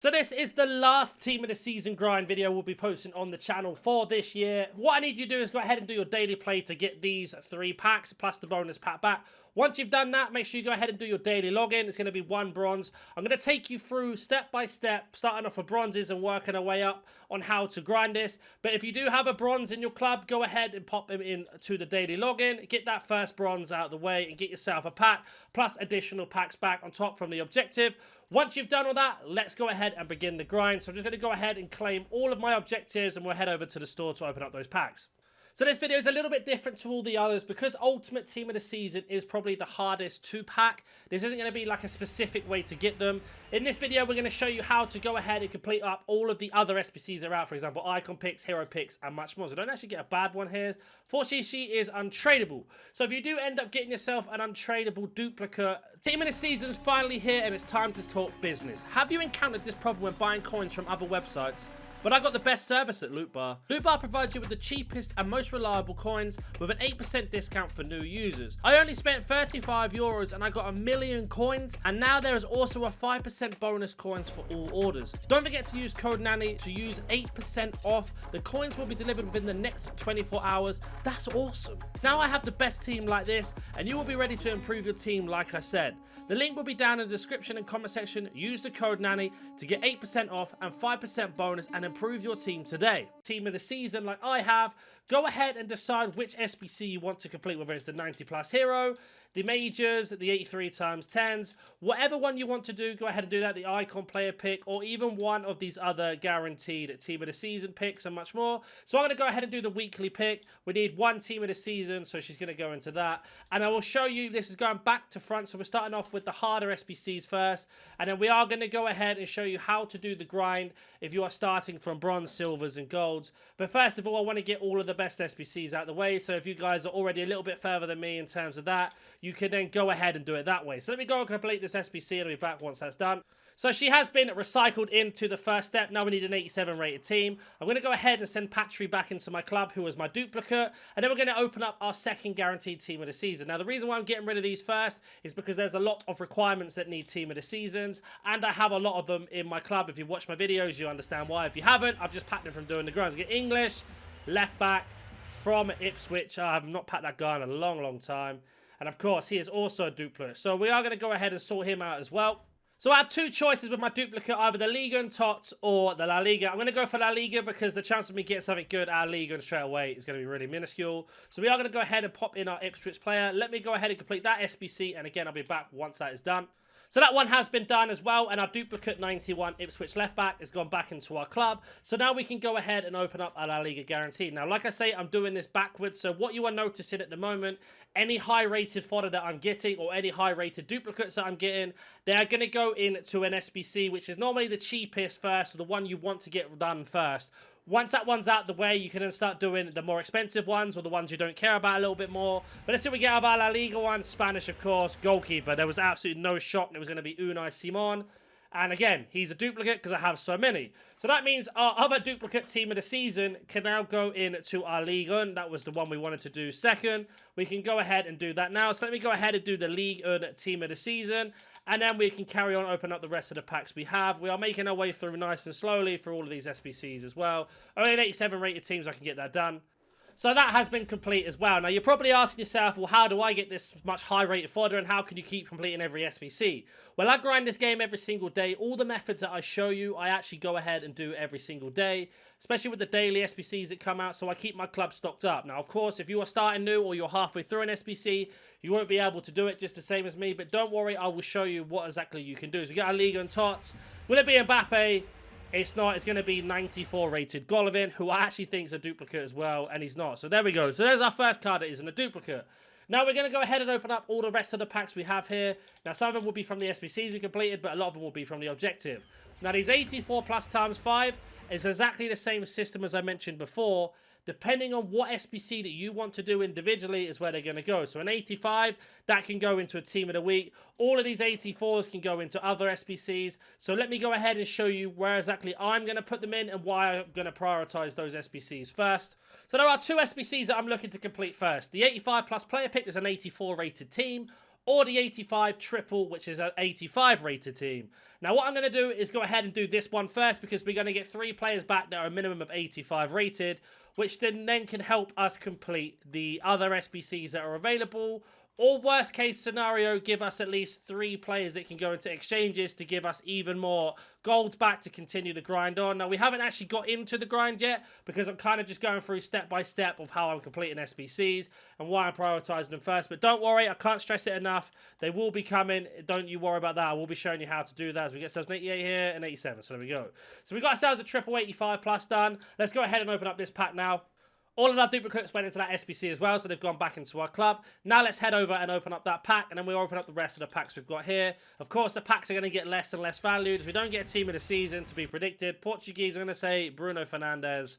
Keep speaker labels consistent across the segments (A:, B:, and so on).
A: So this is the last team of the season grind video we'll be posting on the channel for this year. What I need you to do is go ahead and do your daily play to get these 3 packs plus the bonus pack back. Once you've done that, make sure you go ahead and do your daily login. It's going to be 1 bronze. I'm going to take you through step by step, starting off with bronzes and working our way up on how to grind this. But if you do have a bronze in your club, go ahead and pop them into the daily login. Get that first bronze out of the way and get yourself a pack plus additional packs back on top from the objective. Once you've done all that, let's go ahead and begin the grind. So I'm just going to go ahead and claim all of my objectives and we'll head over to the store to open up those packs. So this video is a little bit different to all the others because Ultimate Team of the Season is probably the hardest to pack. This isn't going to be like a specific way to get them. In this video, we're going to show you how to go ahead and complete up all of the other SBCs that are out. For example, icon picks, hero picks, and much more. So don't actually get a bad one here. Fortunately, she is untradeable. So if you do end up getting yourself an untradeable duplicate, Team of the Season is finally here and it's time to talk business. Have you encountered this problem when buying coins from other websites? But I got the best service at Loot Bar. Loot Bar provides you with the cheapest and most reliable coins with an 8% discount for new users. I only spent €35 and I got 1,000,000 coins, and now there is also a 5% bonus coins for all orders. Don't forget to use code NANNY to use 8% off. The coins will be delivered within the next 24 hours. That's awesome. Now I have the best team like this and you will be ready to improve your team like I said. The link will be down in the description and comment section. Use the code NANNY to get 8% off and 5% bonus and improve your team today. Team of the season like I have, go ahead and decide which SBC you want to complete, whether it's the 90 plus hero, the majors, the 83 times 10s, whatever one you want to do, go ahead and do that. The icon player pick, or even one of these other guaranteed team of the season picks and much more. So I'm going to go ahead and do the weekly pick. We need 1 team of the season, so she's going to go into that. And I will show you, this is going back to front. So we're starting off with the harder SBCs first. And then we are going to go ahead and show you how to do the grind if you are starting from bronze, silvers, and golds. But first of all, I want to get all of the best SBCs out of the way. So if you guys are already a little bit further than me in terms of that, you can then go ahead and do it that way. So let me go and complete this SBC and I'll be back once that's done. So she has been recycled into the first step. Now we need an 87 rated team. I'm going to go ahead and send Patry back into my club, who was my duplicate. And then we're going to open up our second guaranteed team of the season. Now the reason why I'm getting rid of these first is because there's a lot of requirements that need team of the seasons. And I have a lot of them in my club. If you watch my videos, you understand why. If you haven't, I've just packed them from doing the grinds. I get English, left back from Ipswich. I have not packed that guy in a long time. And of course, he is also a duplicate. So we are going to go ahead and sort him out as well. So I have 2 choices with my duplicate, either the Liga and Tots or the La Liga. I'm going to go for La Liga because the chance of me getting something good out of Liga and straight away is going to be really minuscule. So we are going to go ahead and pop in our Ipswich player. Let me go ahead and complete that SBC. And again, I'll be back once that is done. So that one has been done as well, and our duplicate 91 Ipswich left back has gone back into our club. So now we can go ahead and open up our La Liga guarantee. Now, like I say, I'm doing this backwards. So what you are noticing at the moment, any high-rated fodder that I'm getting or any high-rated duplicates that I'm getting, they are going to go into an SBC, which is normally the cheapest first, or the one you want to get done first. Once that one's out the way, you can then start doing the more expensive ones or the ones you don't care about a little bit more. But let's see what we get out of our La Liga one. Spanish, of course. Goalkeeper. There was absolutely no shock. It was going to be Unai Simon. And again, he's a duplicate because I have so many. So that means our other duplicate team of the season can now go into our League 1. That was the one we wanted to do second. We can go ahead and do that now. So let me go ahead and do the League 1 team of the season. And then we can carry on, open up the rest of the packs we have. We are making our way through nice and slowly for all of these SBCs as well. Only an 87 rated team, so I can get that done. So that has been complete as well. Now, you're probably asking yourself, well, how do I get this much high-rated fodder and how can you keep completing every SBC? Well, I grind this game every single day. All the methods that I show you, I actually go ahead and do every single day, especially with the daily SBCs that come out, so I keep my club stocked up. Now, of course, if you are starting new or you're halfway through an SBC, you won't be able to do it just the same as me, but don't worry, I will show you what exactly you can do. So we got our Liga and Tots. Will it be Mbappe? It's not. It's going to be 94 rated Golovin, who I actually think is a duplicate as well, and he's not. So there we go. So there's our first card that isn't a duplicate. Now we're going to go ahead and open up all the rest of the packs we have here. Now some of them will be from the SBCs we completed, but a lot of them will be from the objective. Now these 84 plus times 5 is exactly the same system as I mentioned before. Depending on what SBC that you want to do individually is where they're going to go. So an 85, that can go into a team of the week. All of these 84s can go into other SBCs. So let me go ahead and show you where exactly I'm going to put them in and why I'm going to prioritize those SBCs first. So there are 2 SBCs that I'm looking to complete first. The 85 plus player pick is an 84 rated team. or the 85 triple, which is an 85 rated team. Now, what I'm going to do is go ahead and do this one first, because we're going to get 3 players back that are a minimum of 85 rated, which then can help us complete the other SBCs that are available. Or worst case scenario, give us at least 3 players that can go into exchanges to give us even more gold back to continue the grind on. Now, we haven't actually got into the grind yet, because I'm kind of just going through step by step of how I'm completing SBCs and why I'm prioritizing them first. But don't worry, I can't stress it enough. They will be coming. Don't you worry about that. I will be showing you how to do that as we get ourselves an 88 here and 87. So there we go. So we got ourselves a triple 85 plus done. Let's go ahead and open up this pack now. All of our duplicates went into that SBC as well, so they've gone back into our club. Now let's head over and open up that pack, and then we'll open up the rest of the packs we've got here. Of course, the packs are going to get less and less valued. If we don't get a team of the season to be predicted, Portuguese are going to say Bruno Fernandes.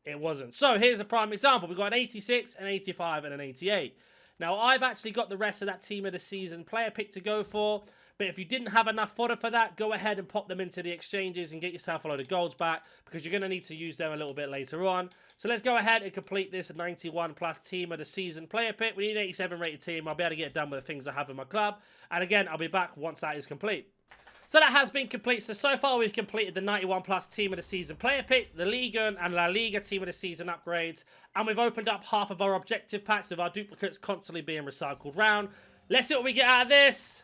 A: It wasn't. So here's a prime example. We've got an 86, an 85, and an 88. Now, I've actually got the rest of that team of the season player pick to go for. But if you didn't have enough fodder for that, go ahead and pop them into the exchanges and get yourself a load of golds back, because you're going to need to use them a little bit later on. So let's go ahead and complete this 91 plus team of the season player pick. We need an 87 rated team. I'll be able to get it done with the things I have in my club. And again, I'll be back once that is complete. So that has been complete. So far we've completed the 91 plus team of the season player pick, the Liga and La Liga team of the season upgrades, and we've opened up half of our objective packs with our duplicates constantly being recycled round. Let's see what we get out of this.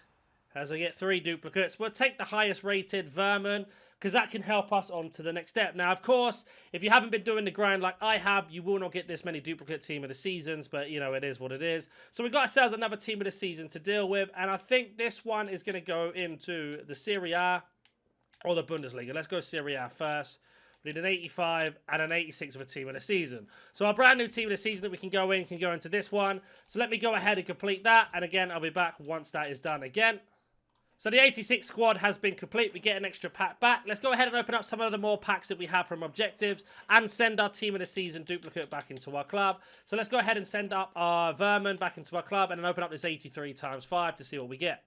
A: As I get 3 duplicates, we'll take the highest rated Vermin, because that can help us on to the next step. Now, of course, if you haven't been doing the grind like I have, you will not get this many duplicate team of the seasons, but, you know, it is what it is. So we've got ourselves another team of the season to deal with, and I think this one is going to go into the Serie A or the Bundesliga. Let's go Serie A first. We need an 85 and an 86 of a team of the season. So our brand new team of the season that we can go into this one. So let me go ahead and complete that, and again, I'll be back once that is done again. So the 86 squad has been complete. We get an extra pack back. Let's go ahead and open up some of the more packs that we have from objectives and send our team of the season duplicate back into our club. So let's go ahead and send up our Vermin back into our club and then open up this 83 times 5 to see what we get.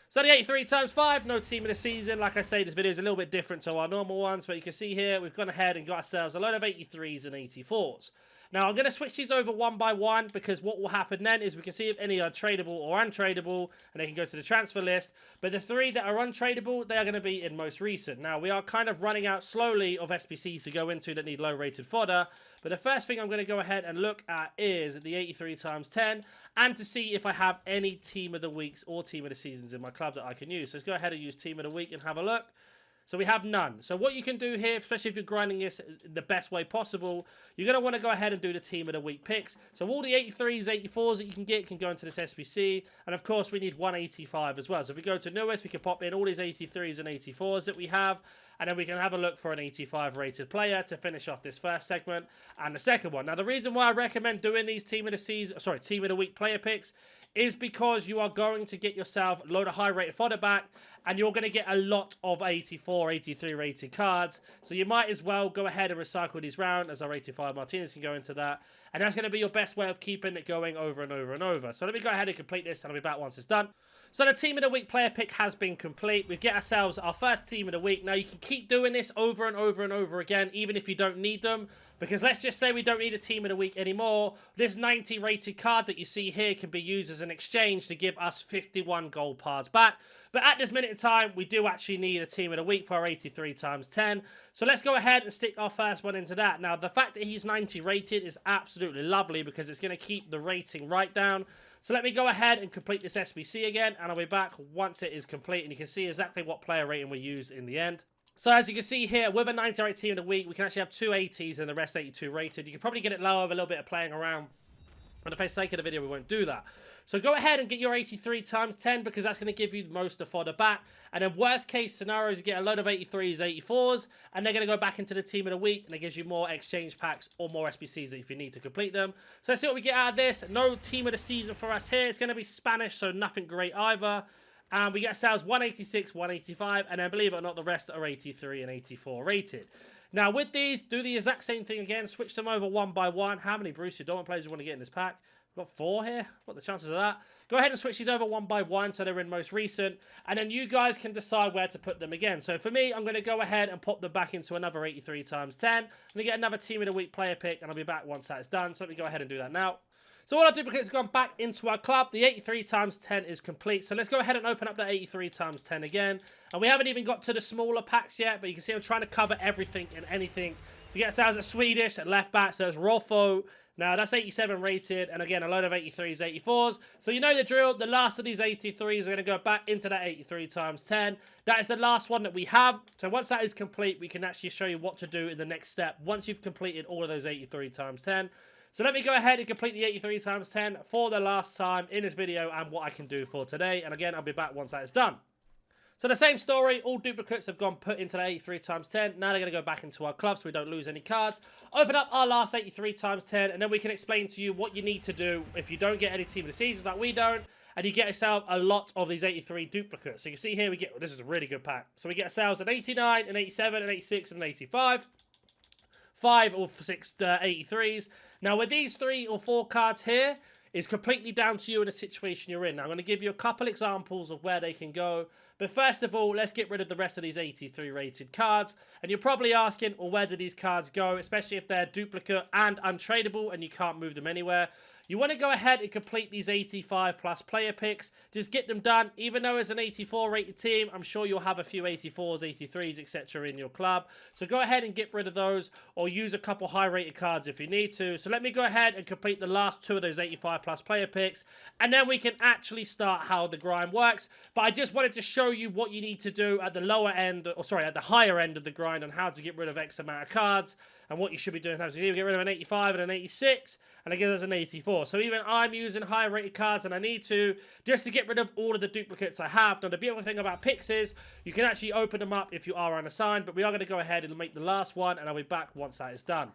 A: So the 83 times 5, no team of the season. Like I say, this video is a little bit different to our normal ones, but you can see here, we've gone ahead and got ourselves a load of 83s and 84s. Now, I'm going to switch these over one by one, because what will happen then is we can see if any are tradable or untradeable, and they can go to the transfer list. But the 3 that are untradeable, they are going to be in most recent. Now, we are kind of running out slowly of SBCs to go into that need low-rated fodder. But the first thing I'm going to go ahead and look at is the 83 times 10, and to see if I have any team of the weeks or team of the seasons in my club that I can use. So let's go ahead and use team of the week and have a look. So we have none. So what you can do here, especially if you're grinding this the best way possible, you're going to want to go ahead and do the team of the week picks. So all the 83s, 84s that you can go into this SBC. And of course, we need 185 as well. So if we go to newest, we can pop in all these 83s and 84s that we have. And then we can have a look for an 85 rated player to finish off this first segment and the second one. Now, the reason why I recommend doing these team of the week player picks is because you are going to get yourself a load of high rated fodder back, and you're going to get a lot of 84, 83 rated cards. So you might as well go ahead and recycle these round, as our 85 Martinez can go into that. And that's going to be your best way of keeping it going over and over and over. So let me go ahead and complete this, and I'll be back once it's done. So the team of the week player pick has been complete. We get ourselves our first team of the week. Now you can keep doing this over and over and over again, even if you don't need them. Because let's just say we don't need a team of the week anymore. This 90 rated card that you see here can be used as an exchange to give us 51 gold parts back. But at this minute in time, we do actually need a team of the week for our 83 times 10. So let's go ahead and stick our first one into that. Now, the fact that he's 90 rated is absolutely lovely, because it's going to keep the rating right down. So let me go ahead and complete this SBC again, and I'll be back once it is complete, and you can see exactly what player rating we use in the end. So as you can see here, with a 90 rated team of the week, we can actually have 2 80s and the rest 82 rated. You can probably get it lower with a little bit of playing around. But for the sake of the video, we won't do that. So go ahead and get your 83 times 10, because that's going to give you most of the fodder back. And then worst case scenarios, you get a load of 83s, 84s, and they're going to go back into the team of the week, and it gives you more exchange packs or more SBCs if you need to complete them. So let's see what we get out of this. No team of the season for us here. It's going to be Spanish, so nothing great either. And we get ourselves 186, 185, and then believe it or not, the rest are 83 and 84 rated. Now with these, do the exact same thing again. Switch them over one by one. How many Borussia Dortmund players do you want to get in this pack? We've got 4 here. What are the chances of that? Go ahead and switch these over one by one so they're in most recent. And then you guys can decide where to put them again. So for me, I'm going to go ahead and pop them back into another 83 times 10. I'm going to get another team of the week player pick, and I'll be back once that's done. So let me go ahead and do that now. So all our duplicates have gone back into our club. The 83 times 10 is complete. So let's go ahead and open up the 83 times 10 again. And we haven't even got to the smaller packs yet, but you can see I'm trying to cover everything and anything. So you get ourselves a Swedish at left back, so it's Rolfo. Now that's 87 rated, and again a load of 83s, 84s. So you know the drill. The last of these 83s are going to go back into that 83 times 10. That is the last one that we have. So once that is complete, we can actually show you what to do in the next step once you've completed all of those 83 times 10. So let me go ahead and complete the 83 times 10 for the last time in this video and what I can do for today. And again, I'll be back once that is done. So the same story, all duplicates have gone put into the 83 times 10. Now they're going to go back into our club so we don't lose any cards. Open up our last 83 times 10 and then we can explain to you what you need to do if you don't get any team of the seasons like we don't. And you get yourself a lot of these 83 duplicates. So you can see here we get, this is a really good pack. So we get ourselves an 89, an 87, an 86, and an 85. 5 or 6 83s. Now with these 3 or 4 cards here, it's completely down to you in the situation you're in. Now I'm going to give you a couple examples of where they can go. But first of all, let's get rid of the rest of these 83 rated cards. And you're probably asking, well, where do these cards go? Especially if they're duplicate and untradeable and you can't move them anywhere. You want to go ahead and complete these 85 plus player picks. Just get them done. Even though it's an 84 rated team, I'm sure you'll have a few 84s, 83s, etc. in your club. So go ahead and get rid of those or use a couple high rated cards if you need to. So let me go ahead and complete the last 2 of those 85 plus player picks. And then we can actually start how the grind works. But I just wanted to show you what you need to do at the lower end, or sorry, at the higher end of the grind on how to get rid of X amount of cards. And what you should be doing. So you get rid of an 85 and an 86, and again there's an 84. So even I'm using higher rated cards, and I need to, just to get rid of all of the duplicates I have. Now the beautiful thing about picks is, you can actually open them up if you are unassigned, but we are going to go ahead and make the last one, and I'll be back once that is done.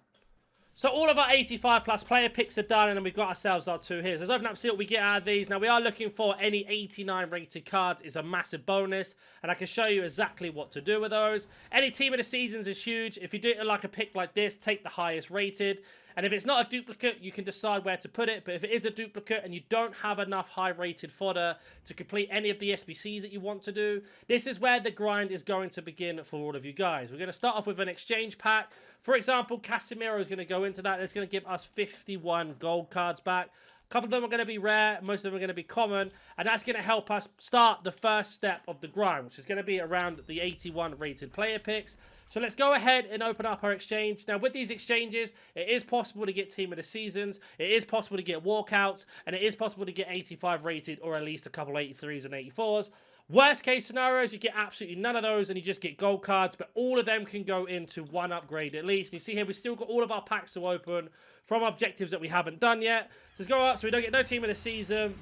A: So all of our 85 plus player picks are done, and then we've got ourselves our 2 here. So let's open up, see what we get out of these. Now we are looking for any 89 rated cards. Is a massive bonus, and I can show you exactly what to do with those. Any team of the seasons is huge. If you do it like a pick like this, take the highest rated. And if it's not a duplicate, you can decide where to put it. But if it is a duplicate and you don't have enough high-rated fodder to complete any of the SBCs that you want to do, this is where the grind is going to begin for all of you guys. We're going to start off with an exchange pack. For example, Casemiro is going to go into that. It's going to give us 51 gold cards back. A couple of them are going to be rare, most of them are going to be common, and that's going to help us start the first step of the grind, which is going to be around the 81 rated player picks. So let's go ahead and open up our exchange. Now with these exchanges, it is possible to get team of the seasons, it is possible to get walkouts, and it is possible to get 85 rated or at least a couple 83s and 84s. Worst case scenarios, you get absolutely none of those and you just get gold cards, but all of them can go into one upgrade at least. You see here, we've still got all of our packs to open from objectives that we haven't done yet. So let's go up, so we don't get no team of the season.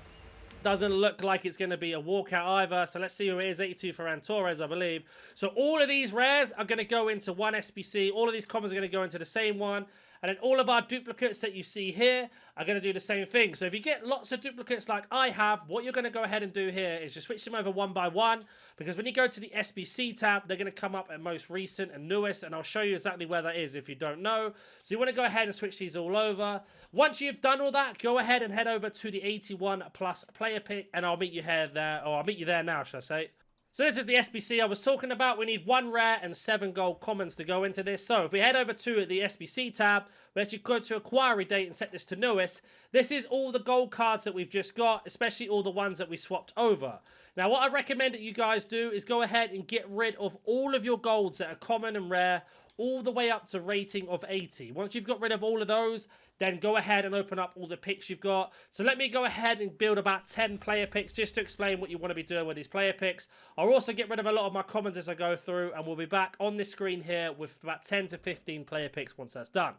A: Doesn't look like it's going to be a walkout either. So let's see who it is. 82 for Torres, I believe. So all of these rares are going to go into one SBC. All of these commons are going to go into the same one. And then all of our duplicates that you see here are going to do the same thing. So if you get lots of duplicates like I have, what you're going to go ahead and do here is just switch them over one by one. Because when you go to the SBC tab, they're going to come up at most recent and newest. And I'll show you exactly where that is if you don't know. So you want to go ahead and switch these all over. Once you've done all that, go ahead and head over to the 81 plus player pick. And I'll meet you here there, or I'll meet you there now, should I say. So this is the SBC I was talking about. We need 1 rare and 7 gold commons to go into this. So if we head over to the SBC tab, we actually go to acquiry date and set this to newest. This is all the gold cards that we've just got, especially all the ones that we swapped over. Now what I recommend that you guys do is go ahead and get rid of all of your golds that are common and rare, all the way up to rating of 80. Once you've got rid of all of those, then go ahead and open up all the picks you've got. So let me go ahead and build about 10 player picks just to explain what you want to be doing with these player picks. I'll also get rid of a lot of my commons as I go through, and we'll be back on this screen here with about 10 to 15 player picks once that's done.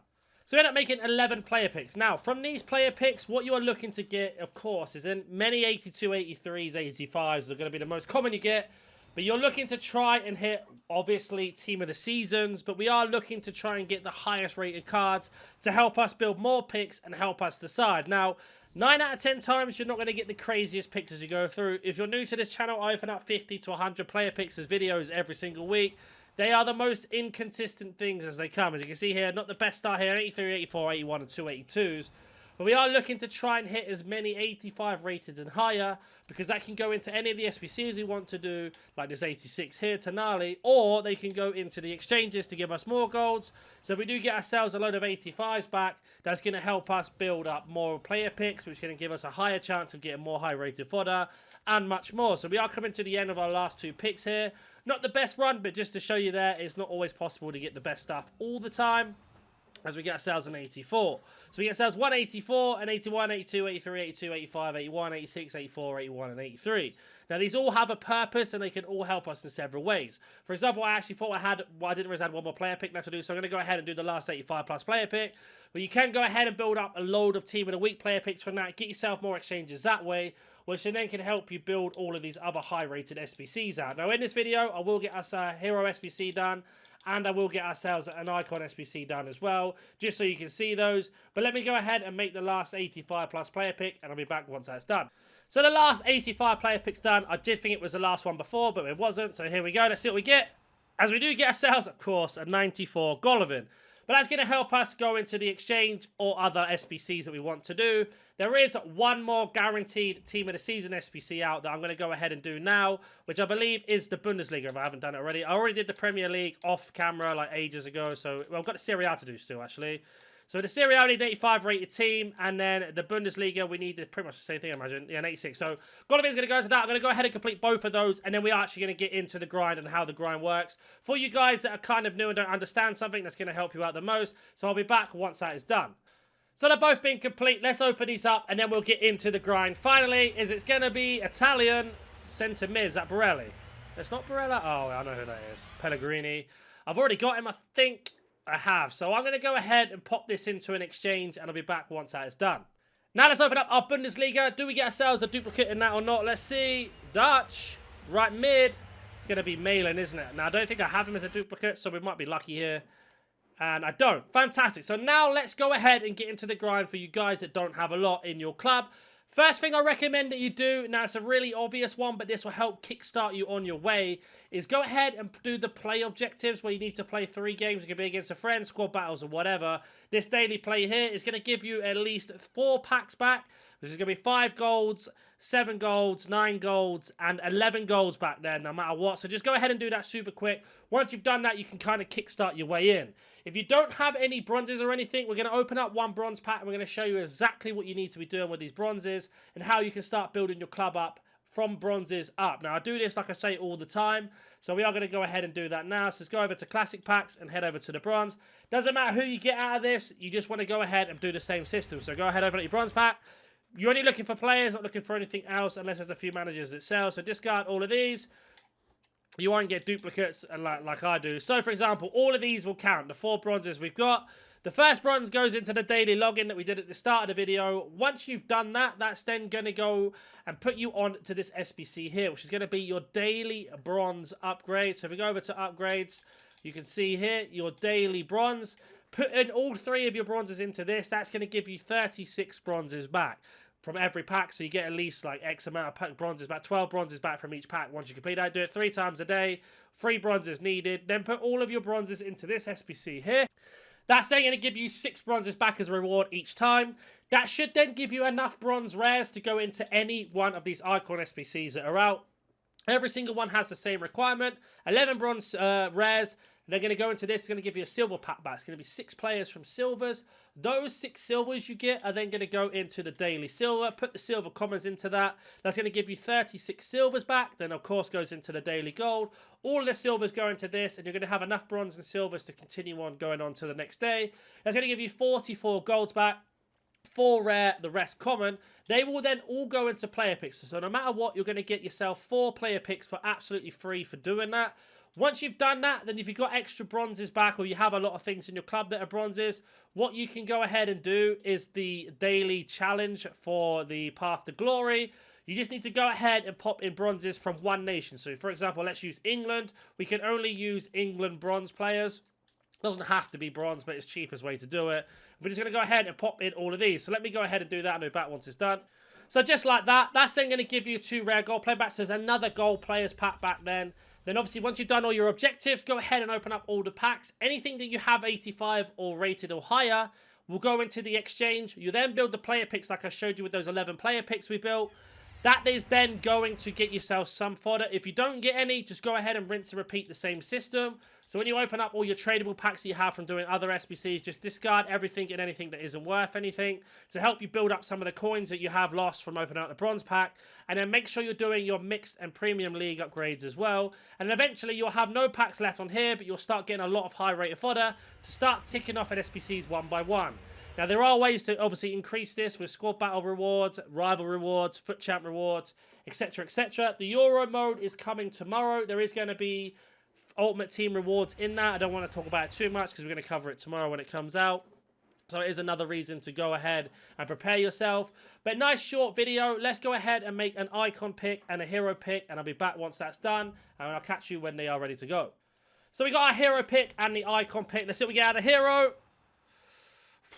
A: So we end up making 11 player picks. Now, from these player picks, what you are looking to get, of course, is in many 82, 83s, 85s are going to be the most common you get. But you're looking to try and hit, obviously, team of the seasons. But we are looking to try and get the highest rated cards to help us build more picks and help us decide. Now, 9 out of 10 times, you're not going to get the craziest picks as you go through. If you're new to this channel, I open up 50 to 100 player picks as videos every single week. They are the most inconsistent things as they come. As you can see here, not the best start here, 83, 84, 81, and 282s. But we are looking to try and hit as many 85 rated and higher, because that can go into any of the SBCs we want to do, like this 86 here, Tonali, or they can go into the exchanges to give us more golds. So if we do get ourselves a load of 85s back, that's going to help us build up more player picks, which is going to give us a higher chance of getting more high rated fodder, and much more. So we are coming to the end of our last 2 picks here. Not the best run, but just to show you there, it's not always possible to get the best stuff all the time, as we get ourselves an 84. So we get ourselves 184, an 81, 82, 83, 82, 85, 81, 86, 84, 81, and 83. Now, these all have a purpose, and they can all help us in several ways. For example, I actually thought I didn't realize I had one more player pick left to do, so I'm going to go ahead and do the last 85 plus player pick. But you can go ahead and build up a load of Team of the Week player picks from that, get yourself more exchanges that way, which then can help you build all of these other high-rated SBCs out. Now, in this video, I will get us a Hero SBC done, and I will get ourselves an Icon SBC done as well, just so you can see those. But let me go ahead and make the last 85 plus player pick, and I'll be back once that's done. So the last 85 player pick's done. I did think it was the last one before, but it wasn't. So here we go. Let's see what we get. As we do get ourselves, of course, a 94 Golovin. But that's going to help us go into the exchange or other SBCs that we want to do. There is one more guaranteed Team of the Season SBC out that I'm going to go ahead and do now, which I believe is the Bundesliga, if I haven't done it already. I already did the Premier League off camera like ages ago, so well, I've got the Serie A to do still, actually. So the Serie A, we need an 85 rated team, and then the Bundesliga, we need pretty much the same thing, I imagine. Yeah, an 86. So Golovin's going to go into that. I'm going to go ahead and complete both of those, and then we're actually going to get into the grind and how the grind works. For you guys that are kind of new and don't understand something, that's going to help you out the most. So I'll be back once that is done. So they've both been complete. Let's open these up, and then we'll get into the grind. Finally, it's going to be Italian centre mid. Is that Borelli? It's not Barella? Oh, I know who that is. Pellegrini. I've already got him, I think. I have. So I'm going to go ahead and pop this into an exchange, and I'll be back once that is done. Now let's open up our Bundesliga. Do we get ourselves a duplicate in that or not? Let's see. Dutch. Right mid. It's going to be Malin, isn't it? Now, I don't think I have him as a duplicate, so we might be lucky here. And I don't. Fantastic. So now let's go ahead and get into the grind for you guys that don't have a lot in your club. First thing I recommend that you do, now it's a really obvious one, but this will help kickstart you on your way, is go ahead and do the play objectives where you need to play 3 games. It could be against a friend, squad battles, or whatever. This daily play here is going to give you at least 4 packs back, which is going to be 5 golds, 7 golds, 9 golds, and 11 golds back there, no matter what. So just go ahead and do that super quick. Once you've done that, you can kind of kickstart your way in. If you don't have any bronzes or anything, we're going to open up 1 bronze pack, and we're going to show you exactly what you need to be doing with these bronzes and how you can start building your club up from bronzes up. Now, I do this, like I say, all the time, so we are going to go ahead and do that now. So let's go over to classic packs and head over to the bronze. Doesn't matter who you get out of this, you just want to go ahead and do the same system. So go ahead over to your bronze pack. You're only looking for players, not looking for anything else, unless there's a few managers that sell. So discard all of these. You won't get duplicates like I do. So, for example, all of these will count. The 4 bronzes we've got. The first bronze goes into the daily login that we did at the start of the video. Once you've done that, that's then going to go and put you on to this SBC here, which is going to be your daily bronze upgrade. So if we go over to upgrades, you can see here your daily bronze. Put in all 3 of your bronzes into this. That's going to give you 36 bronzes back from every pack, so you get at least like X amount of bronzes back, 12 bronzes back from each pack once you complete that. Do it 3 times a day, 3 bronzes needed. Then put all of your bronzes into this SBC here. That's then going to give you 6 bronzes back as a reward each time. That should then give you enough bronze rares to go into any one of these Icon SBCs that are out. Every single one has the same requirement. 11 bronze rares. They're going to go into this. It's going to give you a silver pack back. It's going to be 6 players from silvers. Those 6 silvers you get are then going to go into the daily silver. Put the silver commas into that. That's going to give you 36 silvers back. Then, of course, goes into the daily gold. All the silvers go into this, and you're going to have enough bronze and silvers to continue on going on to the next day. That's going to give you 44 golds back. 4 rare, the rest common. They will then all go into player picks. So no matter what, you're going to get yourself 4 player picks for absolutely free for doing that. Once you've done that, then if you've got extra bronzes back or you have a lot of things in your club that are bronzes, what you can go ahead and do is the daily challenge for the Path to Glory. You just need to go ahead and pop in bronzes from one nation. So, for example, let's use England. We can only use England bronze players. Doesn't have to be bronze, but it's the cheapest way to do it. We're just going to go ahead and pop in all of these. So let me go ahead and do that and be back once it's done. So just like that, that's then going to give you 2 rare gold player packs. There's another gold players pack back then. Then obviously once you've done all your objectives, go ahead and open up all the packs. Anything that you have 85 or rated or higher, will go into the exchange. You then build the player picks like I showed you with those 11 player picks we built. That is then going to get yourself some fodder. If you don't get any, just go ahead and rinse and repeat the same system. So when you open up all your tradable packs that you have from doing other SBCs, just discard everything and anything that isn't worth anything to help you build up some of the coins that you have lost from opening up the bronze pack. And then make sure you're doing your mixed and premium league upgrades as well. And eventually you'll have no packs left on here, but you'll start getting a lot of high rated fodder to start ticking off at SBCs one by one. Now, there are ways to obviously increase this with squad battle rewards, rival rewards, foot champ rewards, etc, etc. The Euro mode is coming tomorrow. There is going to be ultimate team rewards in that. I don't want to talk about it too much because we're going to cover it tomorrow when it comes out. So it is another reason to go ahead and prepare yourself. But nice short video. Let's go ahead and make an icon pick and a hero pick. And I'll be back once that's done. And I'll catch you when they are ready to go. So we got our hero pick and the icon pick. Let's see what we get out of hero.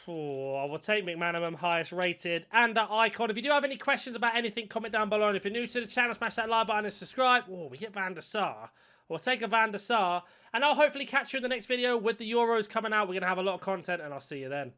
A: Oh, I will take McManaman, highest rated, and that icon. If you do have any questions about anything, comment down below. And if you're new to the channel, smash that like button and subscribe. Oh, we get Van der Sar. We'll take a Van der Sar. And I'll hopefully catch you in the next video with the Euros coming out. We're going to have a lot of content, and I'll see you then.